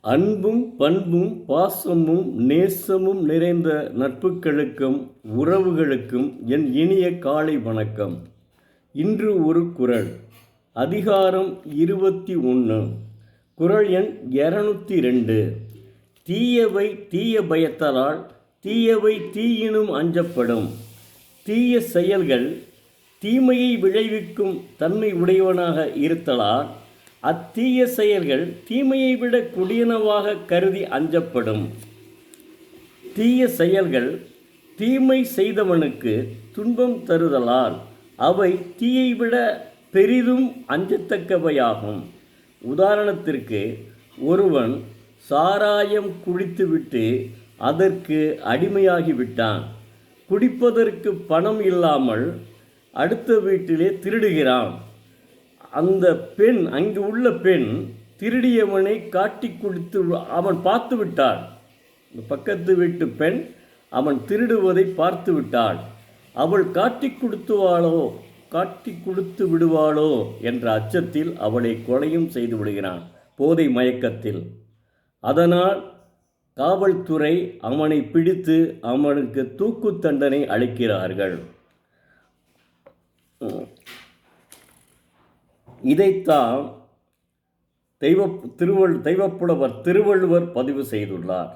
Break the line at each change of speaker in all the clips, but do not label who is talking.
அன்பும் பண்பும் பாசமும் நேசமும் நிறைந்த நட்புகளுக்கும் உறவுகளுக்கும் என் இனிய காலை வணக்கம். இன்று ஒரு குறள். அதிகாரம் 21, குறள் எண் 202. தீயவை தீய பயத்தலால் தீயவை தீயினும் அஞ்சப்படும். தீய செயல்கள் தீமையை விளைவிக்கும் தன்மை உடையவனாக இருத்தலால் அத்தீய செயல்கள் தீமையை விட கொடியனவாக கருதி அஞ்சப்படும். தீய செயல்கள் தீமை செய்தவனுக்கு துன்பம் தருதலால் அவை தீயை விட பெரிதும் அஞ்சத்தக்கவையாகும். உதாரணத்திற்கு, ஒருவன் சாராயம் குடித்துவிட்டு அதற்கு அடிமையாகிவிட்டான். குடிப்பதற்கு பணம் இல்லாமல் அடுத்த வீட்டிலே திருடுகிறான். அந்த பெண், அங்கு உள்ள பெண் திருடியவனை காட்டி கொடுத்து அவன் பார்த்து விட்டாள். பக்கத்து வீட்டு பெண் அவன் திருடுவதை பார்த்து விட்டாள். அவள் காட்டி கொடுத்து விடுவாளோ என்ற அச்சத்தில் அவளை கொலையும் செய்து விடுகிறான், போதை மயக்கத்தில். அதனால் காவல்துறை அவனை பிடித்து அவனுக்கு தூக்கு தண்டனை அளிக்கிறார்கள். இதைத்தான் தெய்வப்புலவர் திருவள்ளுவர் பதிவு செய்துள்ளார்.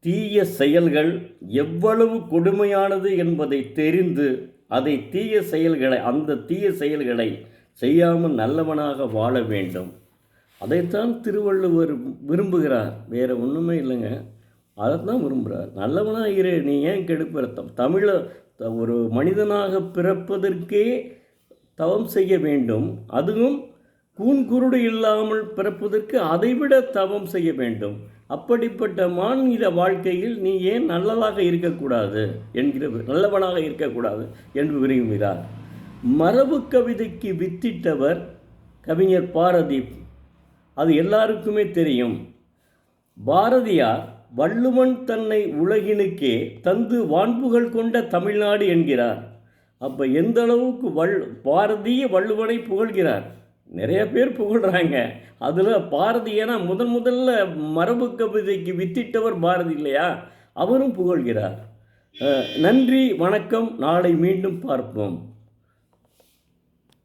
தீய செயல்கள் எவ்வளவு கொடுமையானது என்பதை தெரிந்து அந்த தீய செயல்களை செய்யாமல் நல்லவனாக வாழ வேண்டும். அதைத்தான் திருவள்ளுவர் விரும்புகிறார். வேறு ஒன்றுமே இல்லைங்க, அதைத்தான் விரும்புகிறார். நல்லவனாக இரு, நீ ஏன் கெடுப்ப? தமிழை ஒரு மனிதனாக பிறப்பதற்கே தவம் செய்ய வேண்டும். அதுவும் கூன்குருடு இல்லாமல் பிறப்பதற்கு அதைவிட தவம் செய்ய வேண்டும். அப்படிப்பட்ட மாநில வாழ்க்கையில் நீ ஏன் நல்லவனாக இருக்கக்கூடாது என்று விரும்புகிறார். மரபு கவிதைக்கு வித்திட்டவர் கவிஞர் பாரதி. அது எல்லாருக்குமே தெரியும். பாரதியார் வள்ளுவன் தன்னை உலகினுக்கே தந்து வான்புகள் கொண்ட தமிழ்நாடு என்கிறார். அப்போ எந்த அளவுக்கு பாரதிய வள்ளுவனை புகழ்கிறார். நிறைய பேர் புகழ்கிறாங்க. அதில் பாரதியனா முதல்ல மரபு கவிதைக்கு வித்திட்டவர் பாரதி இல்லையா? அவரும் புகழ்கிறார். நன்றி, வணக்கம். நாளை மீண்டும் பார்ப்போம்.